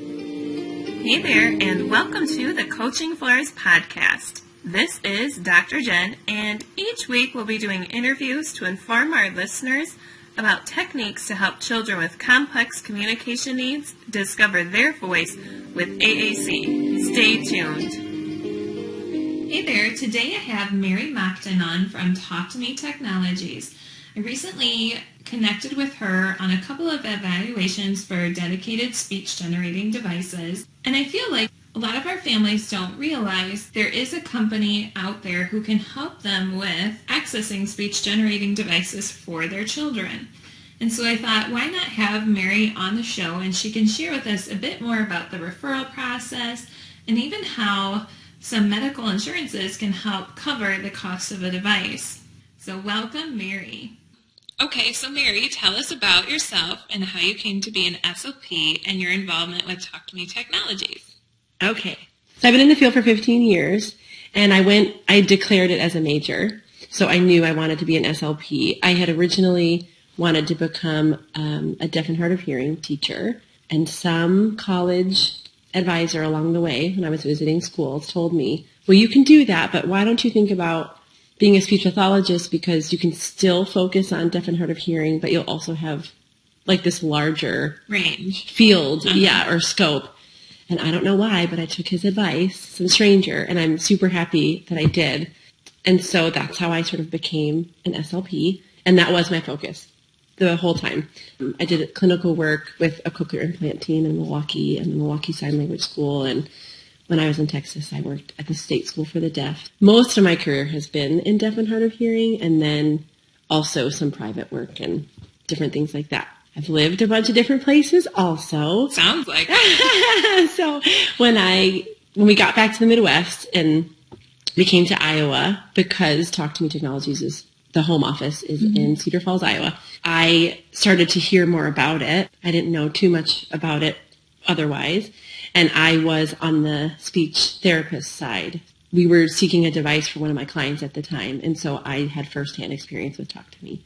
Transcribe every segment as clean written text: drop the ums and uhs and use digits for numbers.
Hey there, and welcome to the Coaching Floors podcast. This is Dr. Jen, and each week we'll be doing interviews to inform our listeners about techniques to help children with complex communication needs discover their voice with AAC. Stay tuned. Hey there, today I have Mary Monckton on from Talk to Me Technologies. I recently connected with her on a couple of evaluations for dedicated speech-generating devices, and I feel like a lot of our families don't realize there is a company out there who can help them with accessing speech-generating devices for their children. And so I thought, why not have Mary on the show, and she can share with us a bit more about the referral process and even how some medical insurances can help cover the cost of a device. So welcome, Mary. Okay, so Mary, tell us about yourself and how you came to be an SLP and your involvement with Talk to Me Technologies. Okay, so I've been in the field for 15 years, and I declared it as a major, so I knew I wanted to be an SLP. I had originally wanted to become a deaf and hard of hearing teacher, and some college advisor along the way when I was visiting schools told me, well, you can do that, but why don't you think about being a speech pathologist, because you can still focus on deaf and hard of hearing, but you'll also have like this larger range field, or scope. And I don't know why, but I took his advice, some stranger, and I'm super happy that I did. And so that's how I sort of became an SLP, and that was my focus the whole time. I did clinical work with a cochlear implant team in Milwaukee and the Milwaukee Sign Language School, and when I was in Texas, I worked at the State School for the Deaf. Most of my career has been in deaf and hard of hearing, and then also some private work and different things like that. I've lived a bunch of different places also. Sounds like it. So when we got back to the Midwest and we came to Iowa, because Talk to Me Technologies is the home office is in Cedar Falls, Iowa, I started to hear more about it. I didn't know too much about it otherwise. And I was on the speech therapist side. We were seeking a device for one of my clients at the time. And so I had firsthand experience with Talk to Me,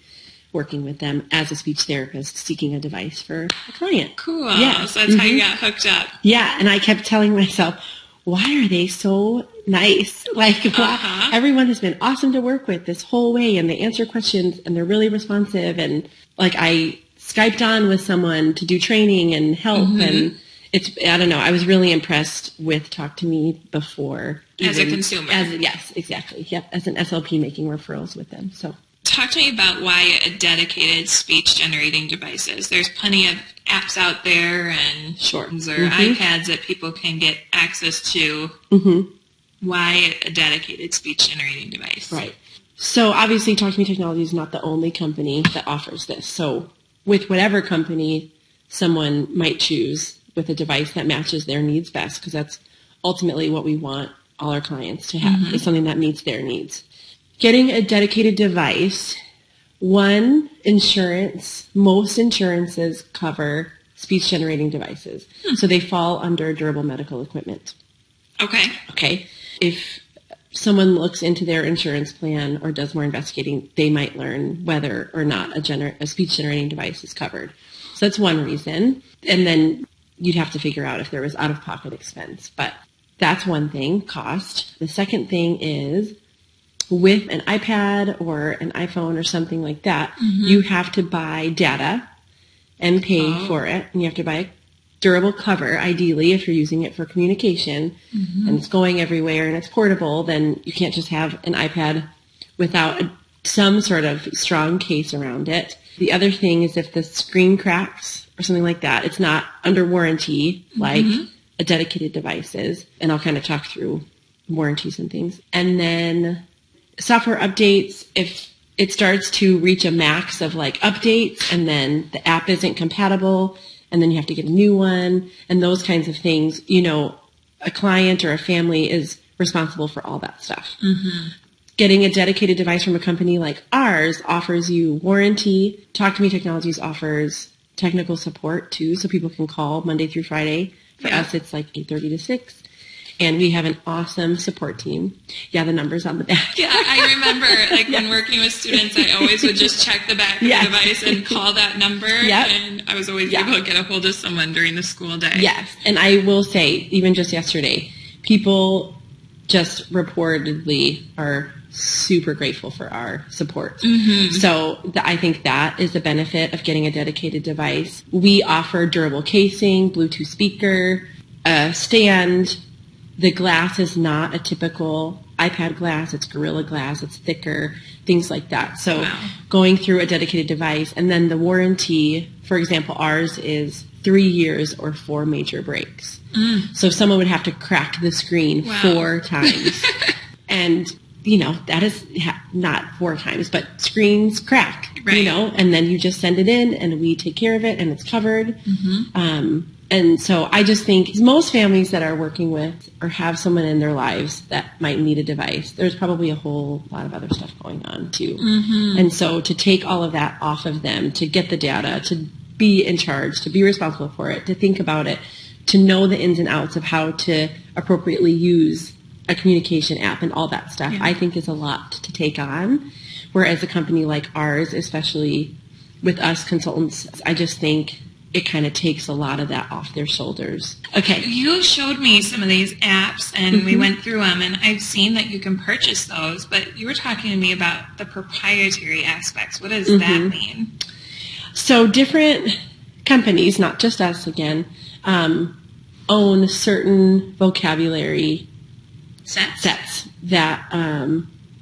working with them as a speech therapist, seeking a device for a client. Cool. Yeah. So that's how you got hooked up. Yeah. And I kept telling myself, why are they so nice? Like, everyone has been awesome to work with this whole way, and they answer questions, and they're really responsive. And like, I Skyped on with someone to do training and help, and I don't know, I was really impressed with Talk to Me before. As a consumer. Yes, exactly. Yep, as an SLP making referrals with them. So, talk to me about why a dedicated speech-generating devices. There's plenty of apps out there and iPads that people can get access to. Why a dedicated speech-generating device? Right. So obviously Talk to Me Technology is not the only company that offers this. So with whatever company someone might choose with a device that matches their needs best, because that's ultimately what we want all our clients to have, is something that meets their needs. Getting a dedicated device, most insurances cover speech-generating devices. So they fall under durable medical equipment. Okay. If someone looks into their insurance plan or does more investigating, they might learn whether or not a speech-generating device is covered. So that's one reason. And then you'd have to figure out if there was out-of-pocket expense. But that's one thing, cost. The second thing is, with an iPad or an iPhone or something like that, you have to buy data and pay for it. And you have to buy a durable cover, ideally, if you're using it for communication, and it's going everywhere and it's portable, then you can't just have an iPad without some sort of strong case around it. The other thing is if the screen cracks or something like that, it's not under warranty like a dedicated device is. And I'll kind of talk through warranties and things. And then software updates, if it starts to reach a max of like updates and then the app isn't compatible and then you have to get a new one and those kinds of things, a client or a family is responsible for all that stuff. Getting a dedicated device from a company like ours offers you warranty. Talk to Me Technologies offers technical support too, so people can call Monday through Friday. For us, it's like 8:30 to 6. And we have an awesome support team. Yeah, the number's on the back. Yeah, I remember, when working with students, I always would just check the back of the device and call that number. Yep. And I was always able to get a hold of someone during the school day. Yes. And I will say, even just yesterday, people just reportedly are super grateful for our support. Mm-hmm. So I think that is the benefit of getting a dedicated device. We offer durable casing, Bluetooth speaker, a stand. The glass is not a typical iPad glass. It's Gorilla Glass. It's thicker, things like that. So going through a dedicated device, and then the warranty, for example, ours is 3 years or 4 major breaks. So someone would have to crack the screen 4 times. And, that is not 4 times, but screens crack, and then you just send it in and we take care of it and it's covered. Mm-hmm. And so I just think most families that are working with or have someone in their lives that might need a device, there's probably a whole lot of other stuff going on too. Mm-hmm. And so to take all of that off of them, to get the data, to be in charge, to be responsible for it, to think about it, to know the ins and outs of how to appropriately use a communication app and all that stuff, I think is a lot to take on. Whereas a company like ours, especially with us consultants, I just think it kind of takes a lot of that off their shoulders. Okay. You showed me some of these apps, and we went through them, and I've seen that you can purchase those, but you were talking to me about the proprietary aspects. What does that mean? So different companies, not just us again, own certain vocabulary sets that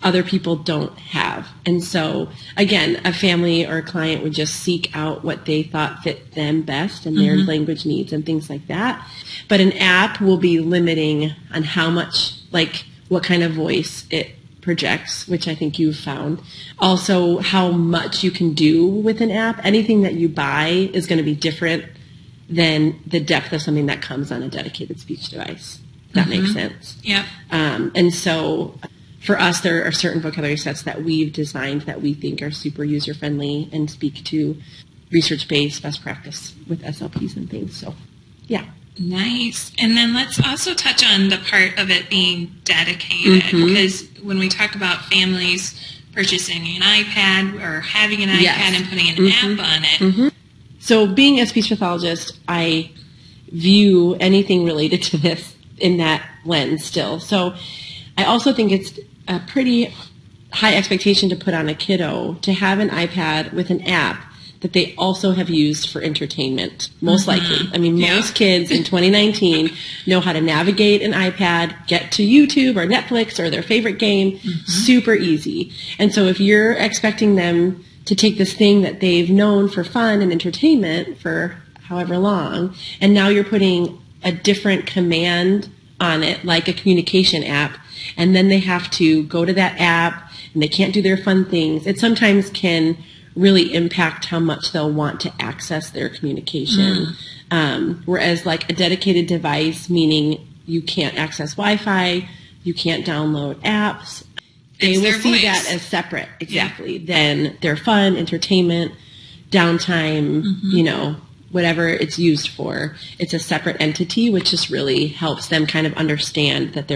other people don't have. And so, again, a family or a client would just seek out what they thought fit them best and their language needs and things like that. But an app will be limiting on how much, what kind of voice it projects, which I think you've found. Also, how much you can do with an app. Anything that you buy is going to be different than the depth of something that comes on a dedicated speech device. That makes sense. Yeah. And so for us, there are certain vocabulary sets that we've designed that we think are super user-friendly and speak to research-based best practice with SLPs and things. So, yeah. Nice. And then let's also touch on the part of it being dedicated, because when we talk about families purchasing an iPad or having an iPad and putting an app on it. So being a speech pathologist, I view anything related to this in that lens still. So I also think it's a pretty high expectation to put on a kiddo to have an iPad with an app that they also have used for entertainment, most likely. I mean, most kids in 2019 know how to navigate an iPad, get to YouTube or Netflix or their favorite game, super easy. And so if you're expecting them to take this thing that they've known for fun and entertainment for however long, and now you're putting a different command on it, like a communication app, and then they have to go to that app and they can't do their fun things, it sometimes can really impact how much they'll want to access their communication. Whereas like a dedicated device, meaning you can't access Wi-Fi, you can't download apps, they will see that as separate, than their fun, entertainment, downtime, whatever it's used for. It's a separate entity, which just really helps them kind of understand that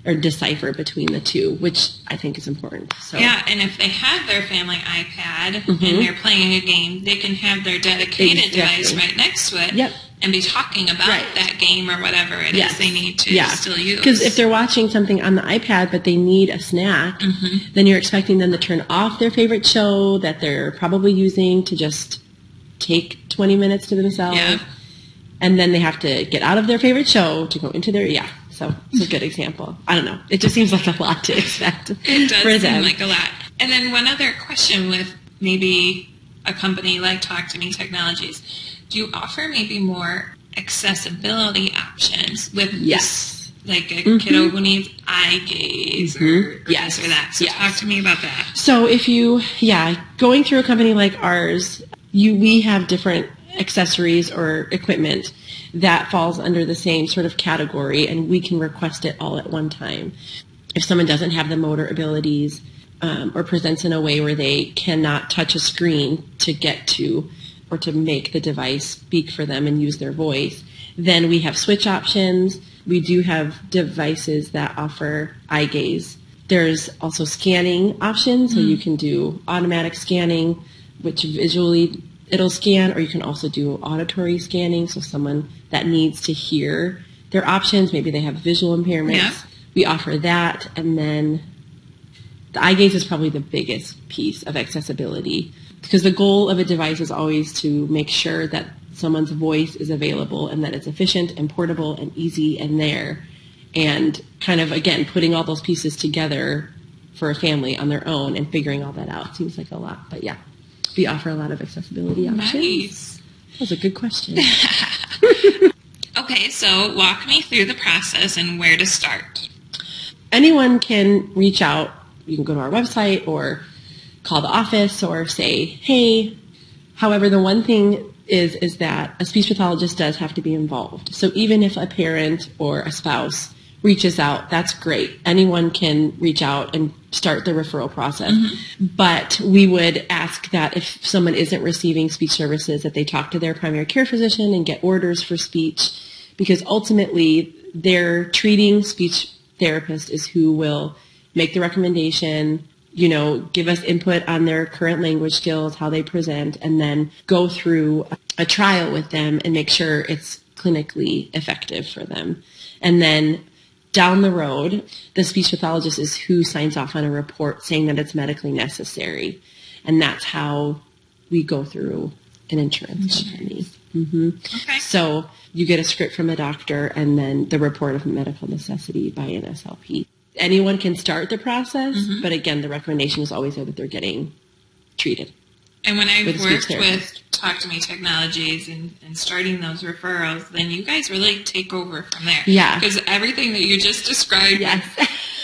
or decipher between the two, which I think is important. So. Yeah, and if they have their family iPad and they're playing a game, they can have their dedicated device right next to it and be talking about that game or whatever it is they need to still use. Because if they're watching something on the iPad but they need a snack, then you're expecting them to turn off their favorite show that they're probably using to just take 20 minutes to themselves. Yeah. And then they have to get out of their favorite show to go into their, so it's a good example. I don't know. It just seems like a lot to expect. It does seem like a lot. And then one other question with maybe a company like Talk to Me Technologies. Do you offer maybe more accessibility options with this, like a kiddo who needs eye gaze or this or that? So talk to me about that. So if you, going through a company like ours, we have different accessories or equipment that falls under the same sort of category, and we can request it all at one time. If someone doesn't have the motor abilities or presents in a way where they cannot touch a screen to get to or to make the device speak for them and use their voice, then we have switch options. We do have devices that offer eye gaze. There's also scanning options, so you can do automatic scanning, which visually it'll scan, or you can also do auditory scanning, so someone that needs to hear their options, maybe they have visual impairments. Yeah. We offer that, and then the eye gaze is probably the biggest piece of accessibility, because the goal of a device is always to make sure that someone's voice is available and that it's efficient and portable and easy and there. And kind of, again, putting all those pieces together for a family on their own and figuring all that out seems like a lot. But yeah, we offer a lot of accessibility options. Nice. That was a good question. Okay, so walk me through the process and where to start. Anyone can reach out. You can go to our website or call the office or say, hey. However, the one thing is that a speech pathologist does have to be involved. So even if a parent or a spouse reaches out, that's great. Anyone can reach out and start the referral process. Mm-hmm. But we would ask that if someone isn't receiving speech services, that they talk to their primary care physician and get orders for speech, because ultimately their treating speech therapist is who will make the recommendation, give us input on their current language skills, how they present, and then go through a trial with them and make sure it's clinically effective for them. And then down the road, the speech pathologist is who signs off on a report saying that it's medically necessary. And that's how we go through an insurance company. Mm-hmm. Okay. So you get a script from a doctor and then the report of medical necessity by an SLP. Anyone can start the process, but again, the recommendation is always there that they're getting treated. And when I've worked with Talk to Me Technologies and starting those referrals, then you guys really take over from there. Yeah. Because everything that you just described,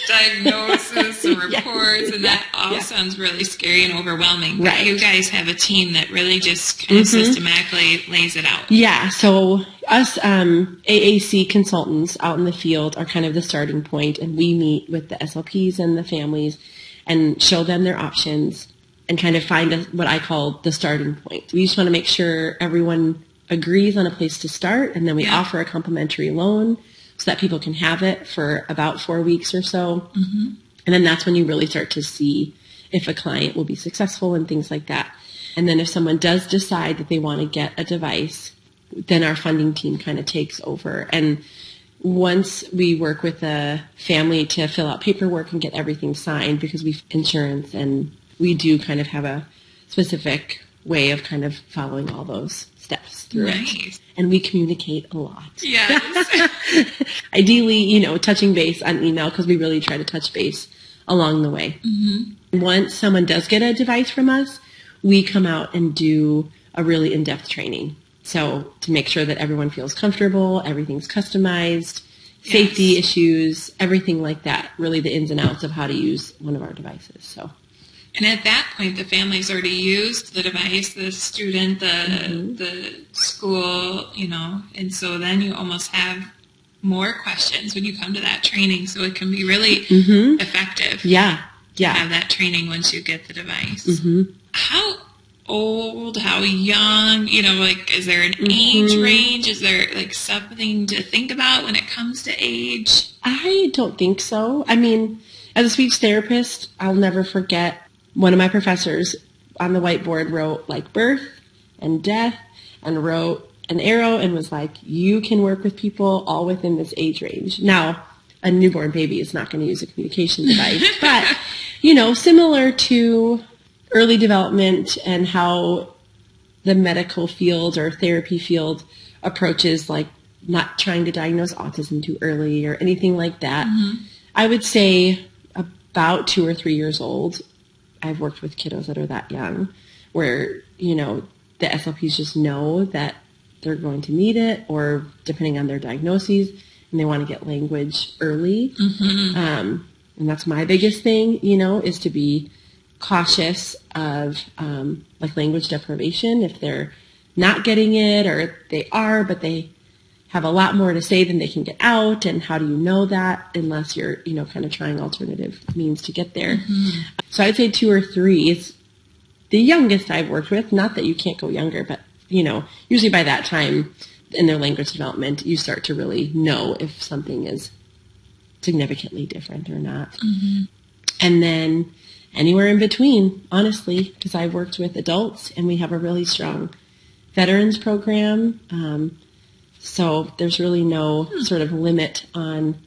diagnosis and reports, and that all sounds really scary and overwhelming. But you guys have a team that really just kind of systematically lays it out. Yeah. So us AAC consultants out in the field are kind of the starting point, and we meet with the SLPs and the families and show them their options and kind of find what I call the starting point. We just want to make sure everyone agrees on a place to start, and then we offer a complimentary loan so that people can have it for about 4 weeks or so. Mm-hmm. And then that's when you really start to see if a client will be successful and things like that. And then if someone does decide that they want to get a device, then our funding team kind of takes over. And once we work with a family to fill out paperwork and get everything signed, because we have insurance and we do kind of have a specific way of kind of following all those steps through it. And we communicate a lot. Yes. Ideally, touching base on email, because we really try to touch base along the way. Mm-hmm. Once someone does get a device from us, we come out and do a really in-depth training. So to make sure that everyone feels comfortable, everything's customized, safety issues, everything like that, really the ins and outs of how to use one of our devices. So. And at that point, the family's already used the device, the student, the school, and so then you almost have more questions when you come to that training, so it can be really effective. Yeah. To have that training once you get the device. Mm-hmm. How old, how young, is there an age range? Is there something to think about when it comes to age? I don't think so. I mean, as a speech therapist, I'll never forget one of my professors on the whiteboard wrote birth and death and wrote an arrow and was like, you can work with people all within this age range. Now, a newborn baby is not going to use a communication device, but, similar to early development and how the medical field or therapy field approaches, not trying to diagnose autism too early or anything like that. Mm-hmm. I would say about 2 or 3 years old. I've worked with kiddos that are that young where, the SLPs just know that they're going to need it, or depending on their diagnoses, and they want to get language early. Mm-hmm. And that's my biggest thing, is to be cautious of language deprivation if they're not getting it, or they are, but they have a lot more to say than they can get out. And how do you know that unless you're, kind of trying alternative means to get there? Mm-hmm. So I'd say 2 or 3 is the youngest I've worked with. Not that you can't go younger, but, usually by that time, in their language development, you start to really know if something is significantly different or not. Mm-hmm. And then anywhere in between, honestly, because I've worked with adults and we have a really strong veterans program. So there's really no sort of limit on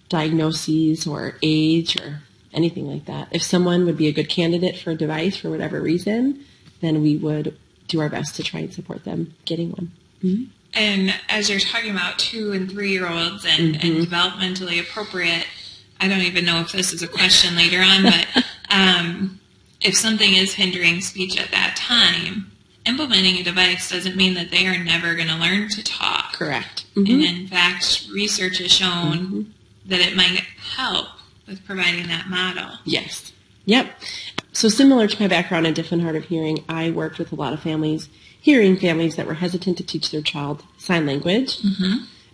diagnoses or age or anything like that. If someone would be a good candidate for a device for whatever reason, then we would do our best to try and support them getting one. Mm-hmm. And as you're talking about 2- and 3-year-olds and developmentally appropriate, I don't even know if this is a question later on, but if something is hindering speech at that time, implementing a device doesn't mean that they are never going to learn to talk. Correct. Mm-hmm. And in fact, research has shown that it might help with providing that model. Yes. Yep. So similar to my background in deaf and hard of hearing, I worked with a lot of families, hearing families that were hesitant to teach their child sign language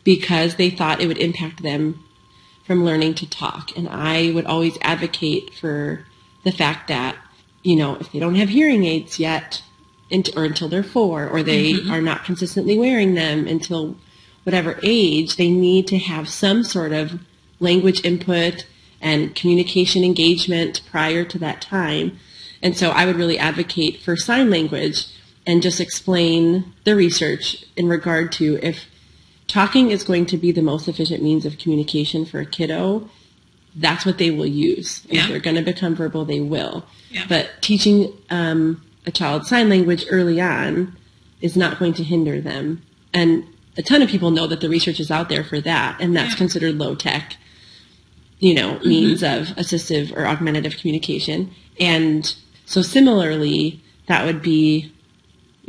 because they thought it would impact them from learning to talk. And I would always advocate for the fact that, you know, if they don't have hearing aids yet or until they're 4 or they are not consistently wearing them until whatever age, they need to have some sort of language input and communication engagement prior to that time. And so I would really advocate for sign language and just explain the research in regard to if talking is going to be the most efficient means of communication for a kiddo, that's what they will use. And if they're going to become verbal, they will. Yeah. But teaching a child sign language early on is not going to hinder them. And a ton of people know that the research is out there for that, and that's considered low-tech, you know, means of assistive or augmentative communication. And so similarly, that would be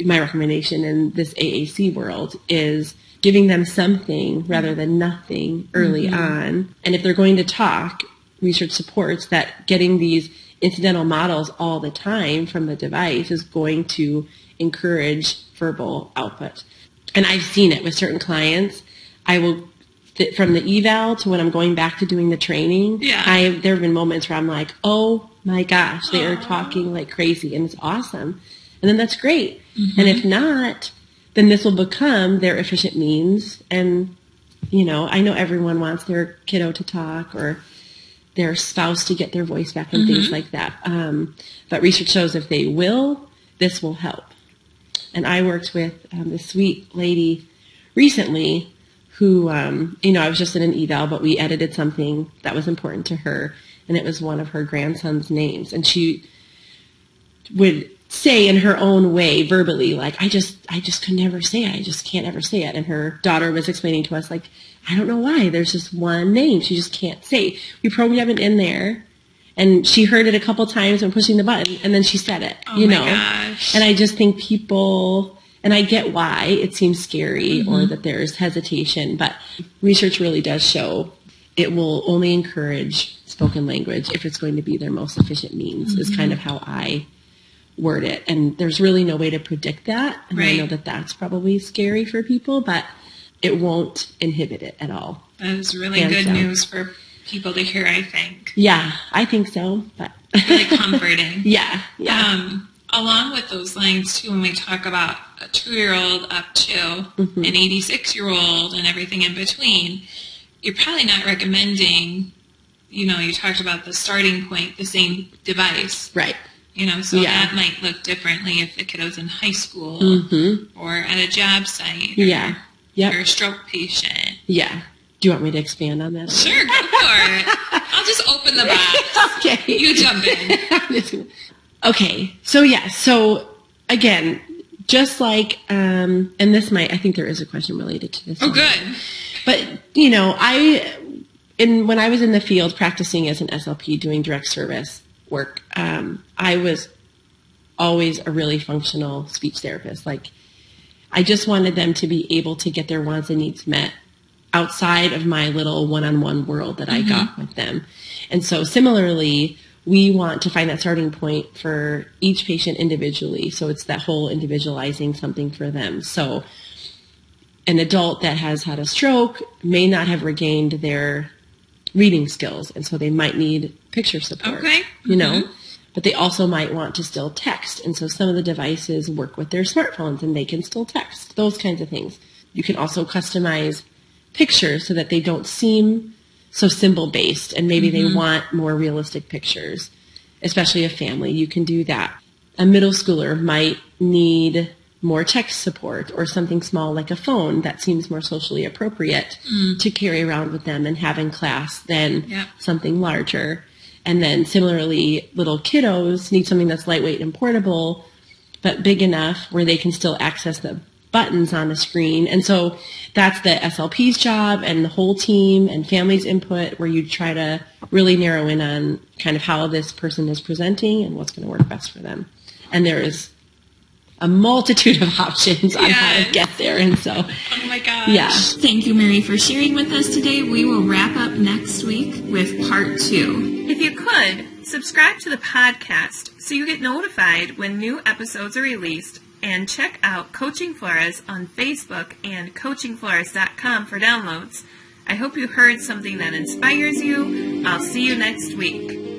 my recommendation in this AAC world is giving them something rather than nothing early on. And if they're going to talk, research supports that getting these incidental models all the time from the device is going to encourage verbal output. And I've seen it with certain clients. I will, from the eval to when I'm going back to doing the training, there have been moments where I'm like, oh my gosh, they are talking like crazy, and it's awesome. And then that's great. And if not, then this will become their efficient means. And, you know, I know everyone wants their kiddo to talk or their spouse to get their voice back and things like that. But research shows if they will, this will help. And I worked with this sweet lady recently who, you know, I was just in an eval, but we edited something that was important to her, and it was one of her grandson's names. And she would say in her own way, verbally, like, I just could never say it. I just can't ever say it. And her daughter was explaining to us, like, I don't know why. There's just one name she just can't say. We programmed it in there, and she heard it a couple times when pushing the button, and then she said it, you know. Gosh. And I just think people, and I get why it seems scary or that there's hesitation, but research really does show it will only encourage spoken language if it's going to be their most efficient means, is kind of how I word it. And there's really no way to predict that. And I know that that's probably scary for people, but it won't inhibit it at all. That is really good news for people to hear, I think. Yeah, I think so. But really comforting. Yeah. Along with those lines, too, when we talk about a 2-year-old up to an 86-year-old and everything in between, you're probably not recommending, you know, you talked about the starting point, the same device. Right. You know, so that might look differently if the kiddo's in high school or at a job site or a stroke patient. Yeah. Do you want me to expand on that? Sure, go for it. I'll just open the box. Okay. You jump in. Okay. So again, just like, and this might, I think there is a question related to this. Oh, good. But, you know, when I was in the field practicing as an SLP doing direct service work, I was always a really functional speech therapist. Like, I just wanted them to be able to get their wants and needs met outside of my little one-on-one world that I got with them. And so similarly, we want to find that starting point for each patient individually. So it's that whole individualizing something for them. So an adult that has had a stroke may not have regained their reading skills, and so they might need picture support, you know, but they also might want to still text. And so some of the devices work with their smartphones and they can still text, those kinds of things. You can also customize pictures so that they don't seem so symbol-based, and maybe they want more realistic pictures, especially a family. You can do that. A middle schooler might need more text support or something small like a phone that seems more socially appropriate to carry around with them and have in class than something larger. And then similarly, little kiddos need something that's lightweight and portable, but big enough where they can still access the buttons on the screen. And so that's the SLP's job and the whole team and family's input, where you try to really narrow in on kind of how this person is presenting and what's going to work best for them. And there is a multitude of options on how to get there. And so, oh my gosh. Yeah. Thank you, Mary, for sharing with us today. We will wrap up next week with part 2. If you could, subscribe to the podcast so you get notified when new episodes are released, and check out Coaching Flores on Facebook and coachingflores.com for downloads. I hope you heard something that inspires you. I'll see you next week.